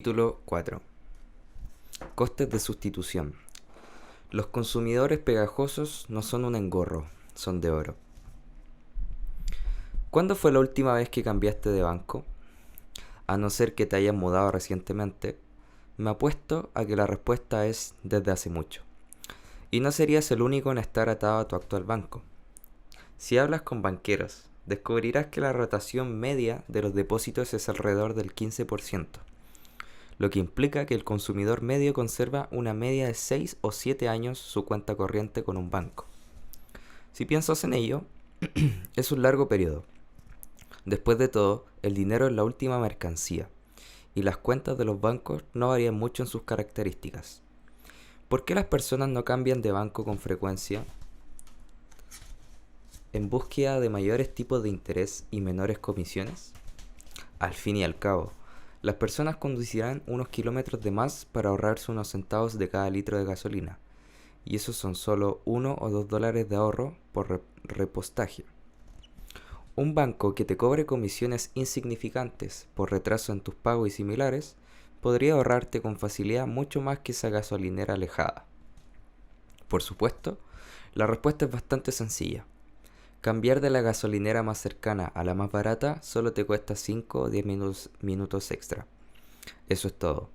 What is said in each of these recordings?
Capítulo 4. Costes de sustitución. Los consumidores pegajosos no son un engorro, son de oro. ¿Cuándo fue la última vez que cambiaste de banco? A no ser que te hayas mudado recientemente, me apuesto a que la respuesta es desde hace mucho. Y no serías el único en estar atado a tu actual banco. Si hablas con banqueros, descubrirás que la rotación media de los depósitos es alrededor del 15%. Lo que implica que el consumidor medio conserva una media de 6 o 7 años su cuenta corriente con un banco. Si piensas en ello, es un largo periodo. Después de todo, el dinero es la última mercancía, y las cuentas de los bancos no varían mucho en sus características. ¿Por qué las personas no cambian de banco con frecuencia? ¿En búsqueda de mayores tipos de interés y menores comisiones? Al fin y al cabo, las personas conducirán unos kilómetros de más para ahorrarse unos centavos de cada litro de gasolina, y esos son solo $1 o $2 de ahorro por repostaje. Un banco que te cobre comisiones insignificantes por retraso en tus pagos y similares podría ahorrarte con facilidad mucho más que esa gasolinera alejada. Por supuesto, la respuesta es bastante sencilla. Cambiar de la gasolinera más cercana a la más barata solo te cuesta 5 o 10 minutos extra. Eso es todo.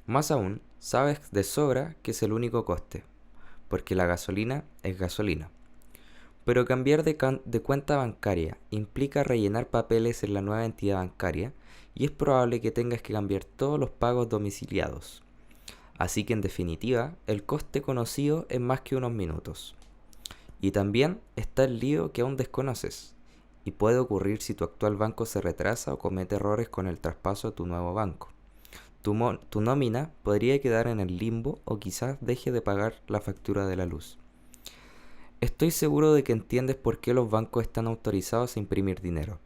Más aún, sabes de sobra que es el único coste, porque la gasolina es gasolina. Pero cambiar de cuenta bancaria implica rellenar papeles en la nueva entidad bancaria y es probable que tengas que cambiar todos los pagos domiciliados. Así que en definitiva, el coste conocido es más que unos minutos. Y también está el lío que aún desconoces, y puede ocurrir si tu actual banco se retrasa o comete errores con el traspaso a tu nuevo banco. Tu nómina podría quedar en el limbo o quizás deje de pagar la factura de la luz. Estoy seguro de que entiendes por qué los bancos están autorizados a imprimir dinero.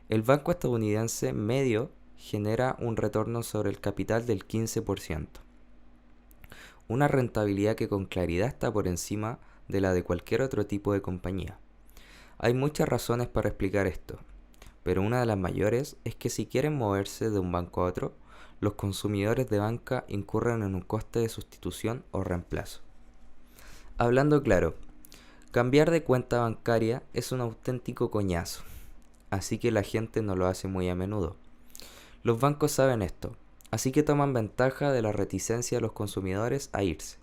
El banco estadounidense medio genera un retorno sobre el capital del 15%, una rentabilidad que con claridad está por encima de la de cualquier otro tipo de compañía. Hay muchas razones para explicar esto, pero una de las mayores es que si quieren moverse de un banco a otro, los consumidores de banca incurren en un coste de sustitución o reemplazo. Hablando claro, cambiar de cuenta bancaria es un auténtico coñazo, así que la gente no lo hace muy a menudo. Los bancos saben esto, así que toman ventaja de la reticencia de los consumidores a irse,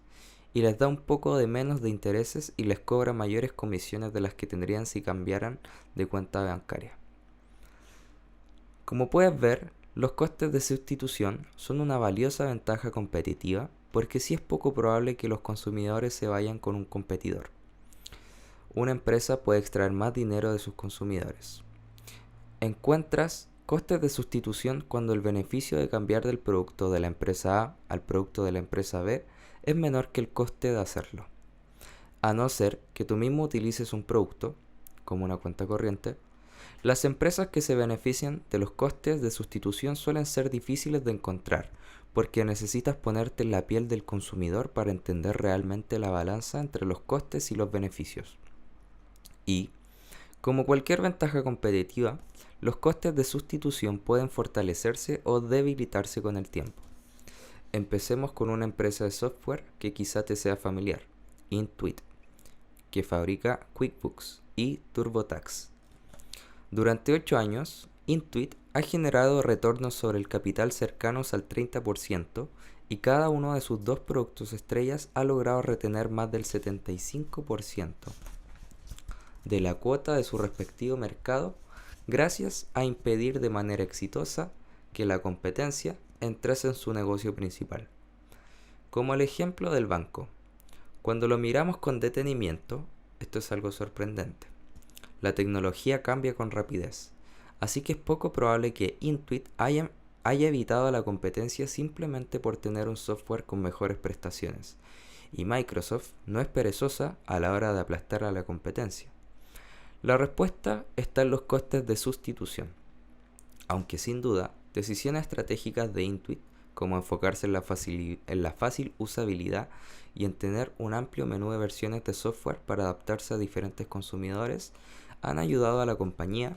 y les da un poco de menos de intereses y les cobra mayores comisiones de las que tendrían si cambiaran de cuenta bancaria. Como puedes ver, los costes de sustitución son una valiosa ventaja competitiva porque sí es poco probable que los consumidores se vayan con un competidor. Una empresa puede extraer más dinero de sus consumidores. Encuentras costes de sustitución cuando el beneficio de cambiar del producto de la empresa A al producto de la empresa B es menor que el coste de hacerlo. A no ser que tú mismo utilices un producto, como una cuenta corriente, las empresas que se benefician de los costes de sustitución suelen ser difíciles de encontrar, porque necesitas ponerte en la piel del consumidor para entender realmente la balanza entre los costes y los beneficios. Y, como cualquier ventaja competitiva, los costes de sustitución pueden fortalecerse o debilitarse con el tiempo. Empecemos con una empresa de software que quizá te sea familiar, Intuit, que fabrica QuickBooks y TurboTax. Durante 8 años, Intuit ha generado retornos sobre el capital cercanos al 30% y cada uno de sus dos productos estrellas ha logrado retener más del 75% de la cuota de su respectivo mercado gracias a impedir de manera exitosa que la competencia entrase en su negocio principal. Como el ejemplo del banco, cuando lo miramos con detenimiento, esto es algo sorprendente. La tecnología cambia con rapidez, así que es poco probable que Intuit haya evitado la competencia simplemente por tener un software con mejores prestaciones, y Microsoft no es perezosa a la hora de aplastar a la competencia. La respuesta está en los costes de sustitución, aunque sin duda, decisiones estratégicas de Intuit, como enfocarse en la fácil usabilidad y en tener un amplio menú de versiones de software para adaptarse a diferentes consumidores, han ayudado a la compañía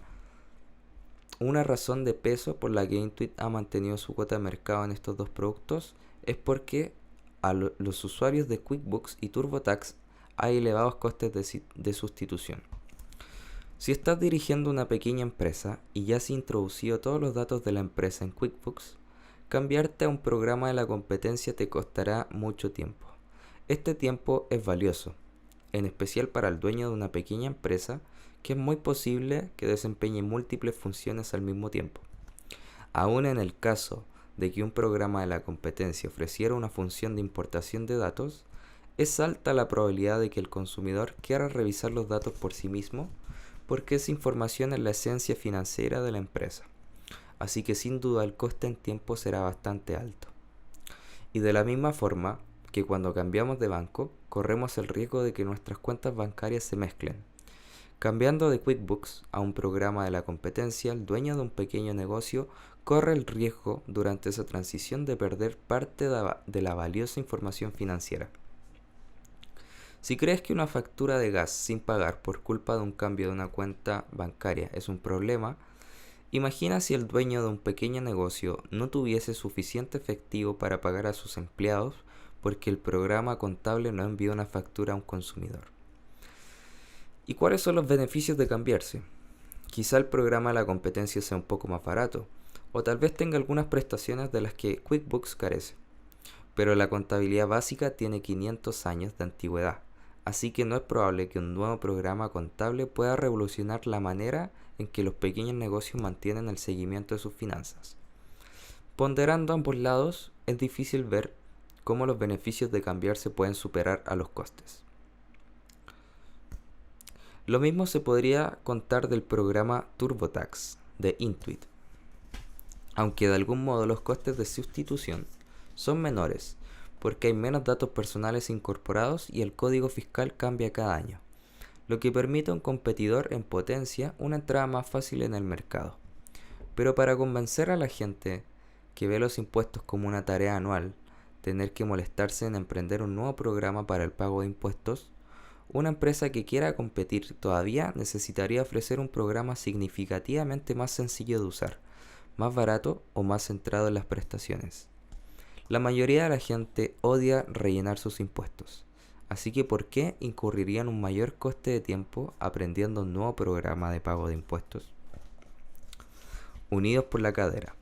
Una razón de peso por la que Intuit ha mantenido su cuota de mercado en estos dos productos es porque a los usuarios de QuickBooks y TurboTax hay elevados costes de sustitución. Si estás dirigiendo una pequeña empresa y ya has introducido todos los datos de la empresa en QuickBooks, cambiarte a un programa de la competencia te costará mucho tiempo. Este tiempo es valioso, en especial para el dueño de una pequeña empresa, que es muy posible que desempeñe múltiples funciones al mismo tiempo. Aún en el caso de que un programa de la competencia ofreciera una función de importación de datos, es alta la probabilidad de que el consumidor quiera revisar los datos por sí mismo, porque esa información es la esencia financiera de la empresa. Así que sin duda el coste en tiempo será bastante alto. Y de la misma forma que cuando cambiamos de banco, corremos el riesgo de que nuestras cuentas bancarias se mezclen. Cambiando de QuickBooks a un programa de la competencia, el dueño de un pequeño negocio corre el riesgo durante esa transición de perder parte de la valiosa información financiera. Si crees que una factura de gas sin pagar por culpa de un cambio de una cuenta bancaria es un problema, imagina si el dueño de un pequeño negocio no tuviese suficiente efectivo para pagar a sus empleados porque el programa contable no envió una factura a un consumidor. ¿Y cuáles son los beneficios de cambiarse? Quizá el programa de la competencia sea un poco más barato, o tal vez tenga algunas prestaciones de las que QuickBooks carece. Pero la contabilidad básica tiene 500 años de antigüedad, así que no es probable que un nuevo programa contable pueda revolucionar la manera en que los pequeños negocios mantienen el seguimiento de sus finanzas. Ponderando ambos lados, es difícil ver cómo los beneficios de cambiarse pueden superar a los costes. Lo mismo se podría contar del programa TurboTax de Intuit, aunque de algún modo los costes de sustitución son menores, porque hay menos datos personales incorporados y el código fiscal cambia cada año, lo que permite a un competidor en potencia una entrada más fácil en el mercado. Pero para convencer a la gente que ve los impuestos como una tarea anual, tener que molestarse en emprender un nuevo programa para el pago de impuestos, una empresa que quiera competir todavía necesitaría ofrecer un programa significativamente más sencillo de usar, más barato o más centrado en las prestaciones. La mayoría de la gente odia rellenar sus impuestos, así que ¿por qué incurriría en un mayor coste de tiempo aprendiendo un nuevo programa de pago de impuestos? Unidos por la cadera.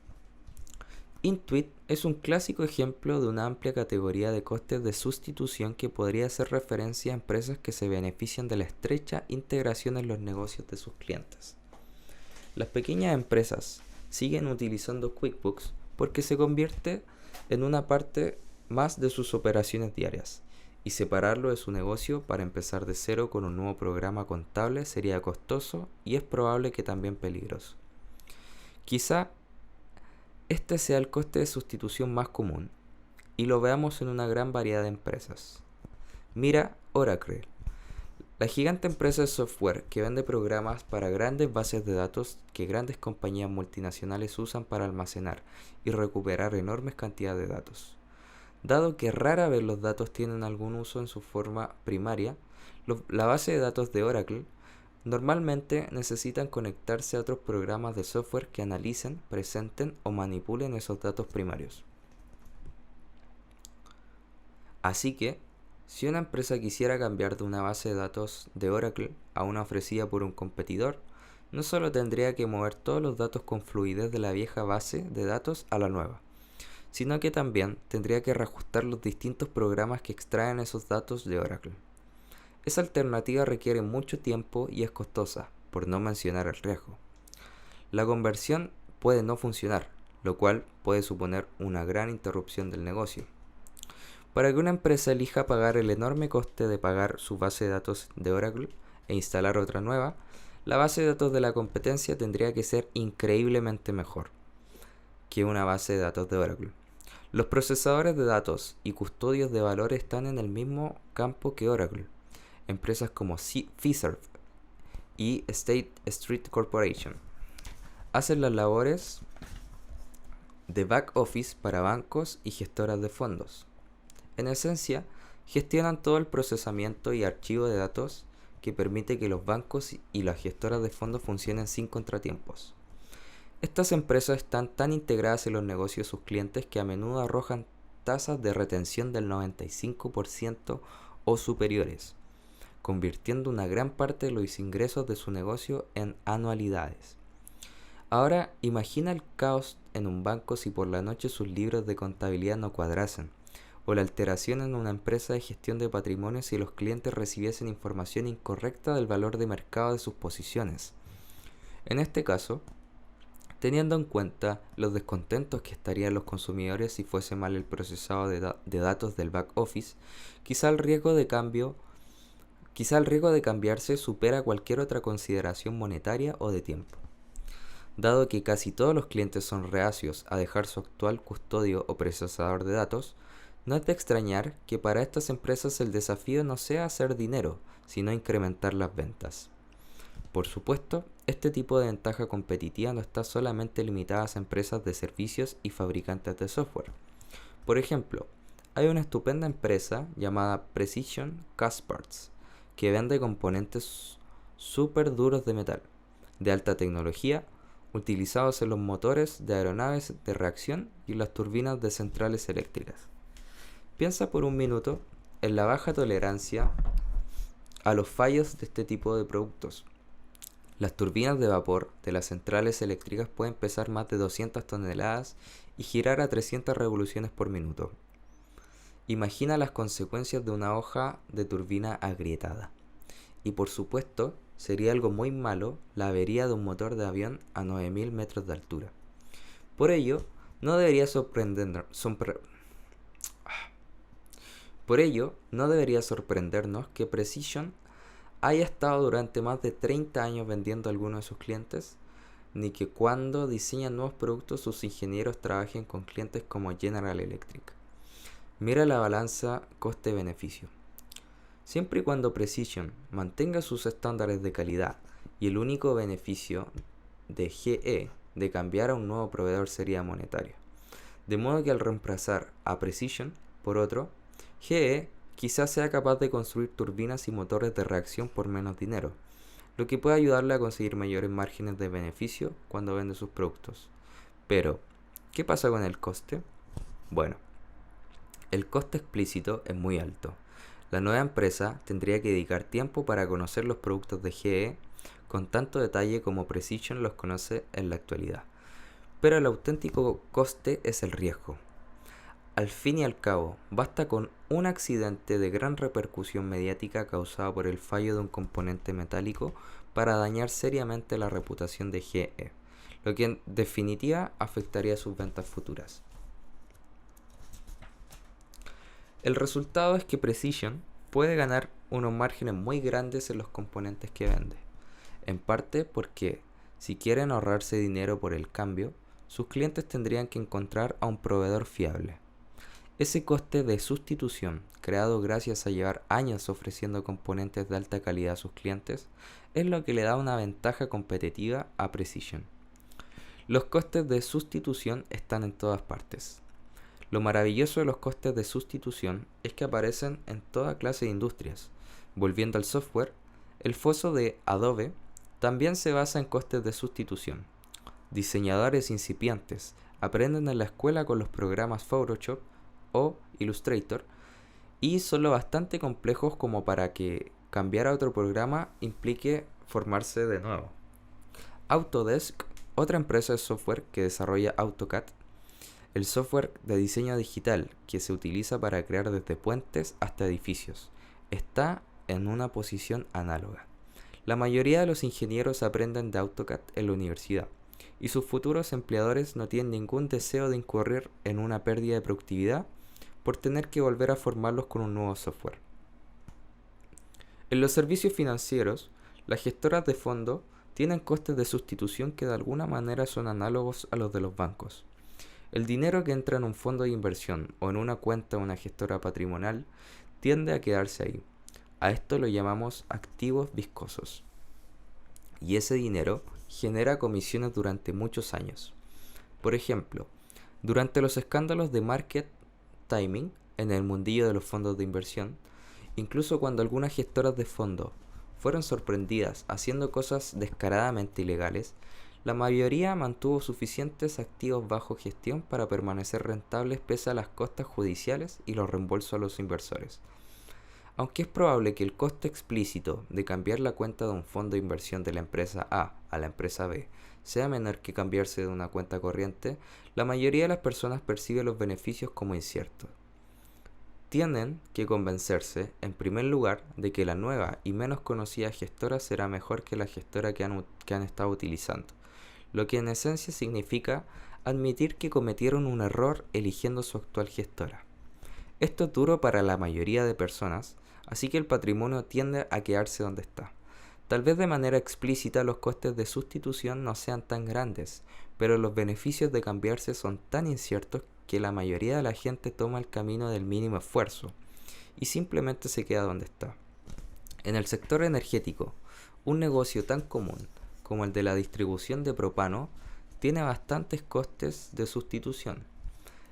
Intuit es un clásico ejemplo de una amplia categoría de costes de sustitución que podría hacer referencia a empresas que se benefician de la estrecha integración en los negocios de sus clientes. Las pequeñas empresas siguen utilizando QuickBooks porque se convierte en una parte más de sus operaciones diarias, y separarlo de su negocio para empezar de cero con un nuevo programa contable sería costoso y es probable que también peligroso. Quizá este sea el coste de sustitución más común, y lo veamos en una gran variedad de empresas. Mira Oracle, la gigante empresa de software que vende programas para grandes bases de datos que grandes compañías multinacionales usan para almacenar y recuperar enormes cantidades de datos. Dado que rara vez los datos tienen algún uso en su forma primaria, la base de datos de Oracle normalmente necesitan conectarse a otros programas de software que analicen, presenten o manipulen esos datos primarios. Así que, si una empresa quisiera cambiar de una base de datos de Oracle a una ofrecida por un competidor, no solo tendría que mover todos los datos con fluidez de la vieja base de datos a la nueva, sino que también tendría que reajustar los distintos programas que extraen esos datos de Oracle. Esa alternativa requiere mucho tiempo y es costosa, por no mencionar el riesgo. La conversión puede no funcionar, lo cual puede suponer una gran interrupción del negocio. Para que una empresa elija pagar el enorme coste de pagar su base de datos de Oracle e instalar otra nueva, la base de datos de la competencia tendría que ser increíblemente mejor que una base de datos de Oracle. Los procesadores de datos y custodios de valor están en el mismo campo que Oracle. Empresas como Fiserv y State Street Corporation hacen las labores de back office para bancos y gestoras de fondos. En esencia, gestionan todo el procesamiento y archivo de datos que permite que los bancos y las gestoras de fondos funcionen sin contratiempos. Estas empresas están tan integradas en los negocios de sus clientes que a menudo arrojan tasas de retención del 95% o superiores, convirtiendo una gran parte de los ingresos de su negocio en anualidades. Ahora imagina el caos en un banco si por la noche sus libros de contabilidad no cuadrasen, o la alteración en una empresa de gestión de patrimonio si los clientes recibiesen información incorrecta del valor de mercado de sus posiciones. En este caso, teniendo en cuenta los descontentos que estarían los consumidores si fuese mal el procesado de datos del back office, quizá el riesgo de cambiarse supera cualquier otra consideración monetaria o de tiempo. Dado que casi todos los clientes son reacios a dejar su actual custodio o procesador de datos, no es de extrañar que para estas empresas el desafío no sea hacer dinero, sino incrementar las ventas. Por supuesto, este tipo de ventaja competitiva no está solamente limitada a empresas de servicios y fabricantes de software. Por ejemplo, hay una estupenda empresa llamada Precision Castparts que vende componentes súper duros de metal, de alta tecnología, utilizados en los motores de aeronaves de reacción y las turbinas de centrales eléctricas. Piensa por un minuto en la baja tolerancia a los fallos de este tipo de productos. Las turbinas de vapor de las centrales eléctricas pueden pesar más de 200 toneladas y girar a 300 revoluciones por minuto. Imagina las consecuencias de una hoja de turbina agrietada. Y por supuesto, sería algo muy malo la avería de un motor de avión a 9000 metros de altura. Por ello, no debería sorprendernos que Precision haya estado durante más de 30 años vendiendo a algunos de sus clientes, ni que cuando diseñan nuevos productos sus ingenieros trabajen con clientes como General Electric. Mira la balanza coste-beneficio. Siempre y cuando Precision mantenga sus estándares de calidad y el único beneficio de GE de cambiar a un nuevo proveedor sería monetario. De modo que al reemplazar a Precision por otro, GE quizás sea capaz de construir turbinas y motores de reacción por menos dinero, lo que puede ayudarle a conseguir mayores márgenes de beneficio cuando vende sus productos. Pero, ¿qué pasa con el coste? Bueno, el coste explícito es muy alto. La nueva empresa tendría que dedicar tiempo para conocer los productos de GE con tanto detalle como Precision los conoce en la actualidad. Pero el auténtico coste es el riesgo. Al fin y al cabo, basta con un accidente de gran repercusión mediática causado por el fallo de un componente metálico para dañar seriamente la reputación de GE, lo que en definitiva afectaría sus ventas futuras. El resultado es que Precision puede ganar unos márgenes muy grandes en los componentes que vende, en parte porque si quieren ahorrarse dinero por el cambio, sus clientes tendrían que encontrar a un proveedor fiable. Ese coste de sustitución, creado gracias a llevar años ofreciendo componentes de alta calidad a sus clientes, es lo que le da una ventaja competitiva a Precision. Los costes de sustitución están en todas partes. Lo maravilloso de los costes de sustitución es que aparecen en toda clase de industrias. Volviendo al software, el foso de Adobe también se basa en costes de sustitución. Diseñadores incipientes aprenden en la escuela con los programas Photoshop o Illustrator y son lo bastante complejos como para que cambiar a otro programa implique formarse de nuevo. Autodesk, otra empresa de software que desarrolla AutoCAD, el software de diseño digital que se utiliza para crear desde puentes hasta edificios, está en una posición análoga. La mayoría de los ingenieros aprenden de AutoCAD en la universidad y sus futuros empleadores no tienen ningún deseo de incurrir en una pérdida de productividad por tener que volver a formarlos con un nuevo software. En los servicios financieros, las gestoras de fondo tienen costes de sustitución que de alguna manera son análogos a los de los bancos. El dinero que entra en un fondo de inversión o en una cuenta de una gestora patrimonial tiende a quedarse ahí. A esto lo llamamos activos viscosos. Y ese dinero genera comisiones durante muchos años. Por ejemplo, durante los escándalos de market timing en el mundillo de los fondos de inversión, incluso cuando algunas gestoras de fondo fueron sorprendidas haciendo cosas descaradamente ilegales, La mayoría mantuvo suficientes activos bajo gestión para permanecer rentables pese a las costas judiciales y los reembolsos a los inversores. Aunque es probable que el coste explícito de cambiar la cuenta de un fondo de inversión de la empresa A a la empresa B sea menor que cambiarse de una cuenta corriente, la mayoría de las personas percibe los beneficios como inciertos. Tienen que convencerse, en primer lugar, de que la nueva y menos conocida gestora será mejor que la gestora que han estado utilizando, lo que en esencia significa admitir que cometieron un error eligiendo su actual gestora. Esto es duro para la mayoría de personas, así que el patrimonio tiende a quedarse donde está. Tal vez de manera explícita los costes de sustitución no sean tan grandes, pero los beneficios de cambiarse son tan inciertos que la mayoría de la gente toma el camino del mínimo esfuerzo y simplemente se queda donde está. En el sector energético, un negocio tan común como el de la distribución de propano tiene bastantes costes de sustitución.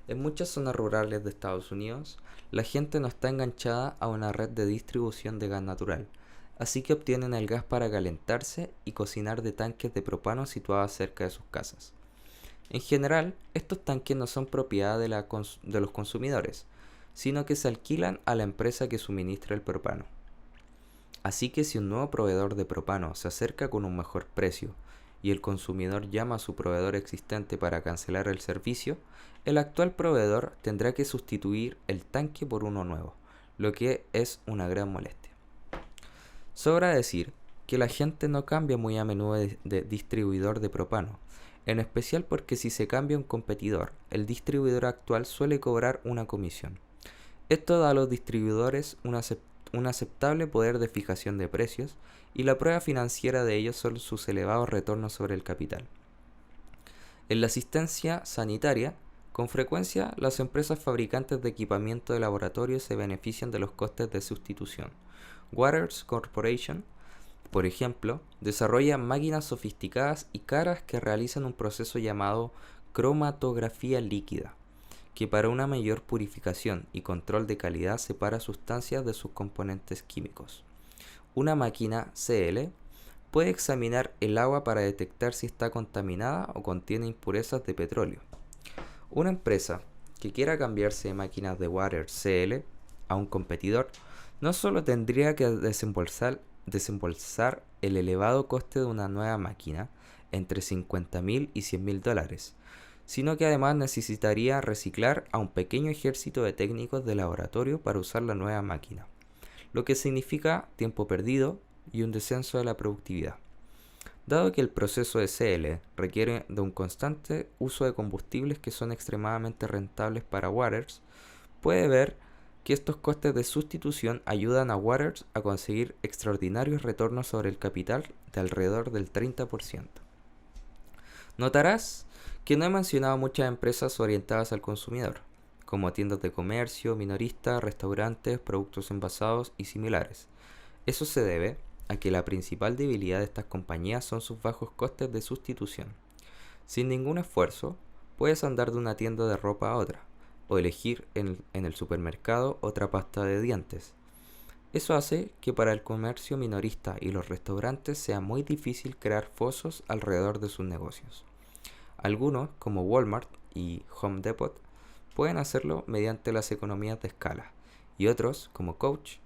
En muchas zonas rurales de Estados Unidos, la gente no está enganchada a una red de distribución de gas natural, así que obtienen el gas para calentarse y cocinar de tanques de propano situados cerca de sus casas. En general, estos tanques no son propiedad de los consumidores, sino que se alquilan a la empresa que suministra el propano. Así que si un nuevo proveedor de propano se acerca con un mejor precio y el consumidor llama a su proveedor existente para cancelar el servicio, el actual proveedor tendrá que sustituir el tanque por uno nuevo, lo que es una gran molestia. Sobra decir que la gente no cambia muy a menudo de distribuidor de propano, en especial porque si se cambia un competidor, el distribuidor actual suele cobrar una comisión. Esto da a los distribuidores un aceptable poder de fijación de precios y la prueba financiera de ellos son sus elevados retornos sobre el capital. En la asistencia sanitaria, con frecuencia las empresas fabricantes de equipamiento de laboratorio se benefician de los costes de sustitución. Waters Corporation, por ejemplo, desarrolla máquinas sofisticadas y caras que realizan un proceso llamado cromatografía líquida, que para una mayor purificación y control de calidad separa sustancias de sus componentes químicos. Una máquina CL puede examinar el agua para detectar si está contaminada o contiene impurezas de petróleo. Una empresa que quiera cambiarse de máquinas de Waters CL a un competidor no solo tendría que desembolsar el elevado coste de una nueva máquina, entre $50,000 y $100,000, sino que además necesitaría reciclar a un pequeño ejército de técnicos de laboratorio para usar la nueva máquina, lo que significa tiempo perdido y un descenso de la productividad. Dado que el proceso de CL requiere de un constante uso de combustibles que son extremadamente rentables para Waters, puede ver que estos costes de sustitución ayudan a Waters a conseguir extraordinarios retornos sobre el capital de alrededor del 30%. Notarás que no he mencionado muchas empresas orientadas al consumidor, como tiendas de comercio, minoristas, restaurantes, productos envasados y similares. Eso se debe a que la principal debilidad de estas compañías son sus bajos costes de sustitución. Sin ningún esfuerzo, puedes andar de una tienda de ropa a otra, o elegir en el supermercado otra pasta de dientes. Eso hace que para el comercio minorista y los restaurantes sea muy difícil crear fosos alrededor de sus negocios. Algunos, como Walmart y Home Depot, pueden hacerlo mediante las economías de escala, y otros, como Coach,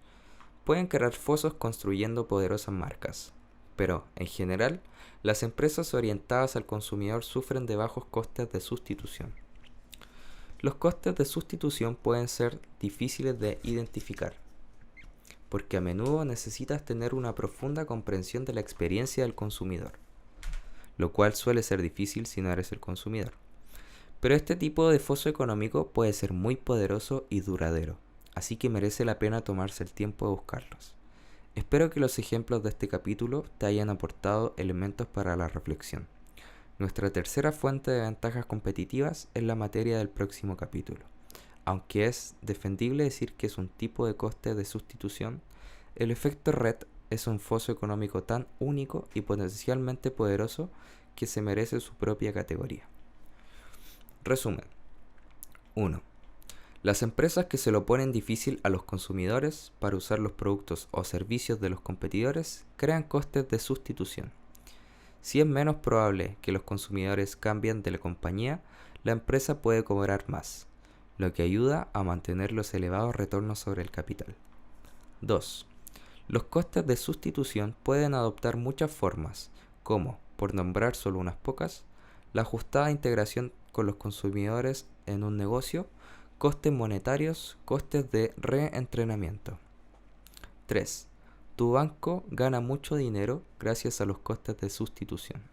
pueden crear fosos construyendo poderosas marcas. Pero, en general, las empresas orientadas al consumidor sufren de bajos costes de sustitución. Los costes de sustitución pueden ser difíciles de identificar, porque a menudo necesitas tener una profunda comprensión de la experiencia del consumidor, lo cual suele ser difícil si no eres el consumidor. Pero este tipo de foso económico puede ser muy poderoso y duradero, así que merece la pena tomarse el tiempo de buscarlos. Espero que los ejemplos de este capítulo te hayan aportado elementos para la reflexión. Nuestra tercera fuente de ventajas competitivas es la materia del próximo capítulo. Aunque es defendible decir que es un tipo de coste de sustitución, el efecto red es un foso económico tan único y potencialmente poderoso que se merece su propia categoría. Resumen. 1. Las empresas que se lo ponen difícil a los consumidores para usar los productos o servicios de los competidores crean costes de sustitución. Si es menos probable que los consumidores cambien de la compañía, la empresa puede cobrar más, lo que ayuda a mantener los elevados retornos sobre el capital. 2. Los costes de sustitución pueden adoptar muchas formas, como, por nombrar solo unas pocas, la ajustada integración con los consumidores en un negocio, costes monetarios, costes de reentrenamiento. 3. Tu banco gana mucho dinero gracias a los costes de sustitución.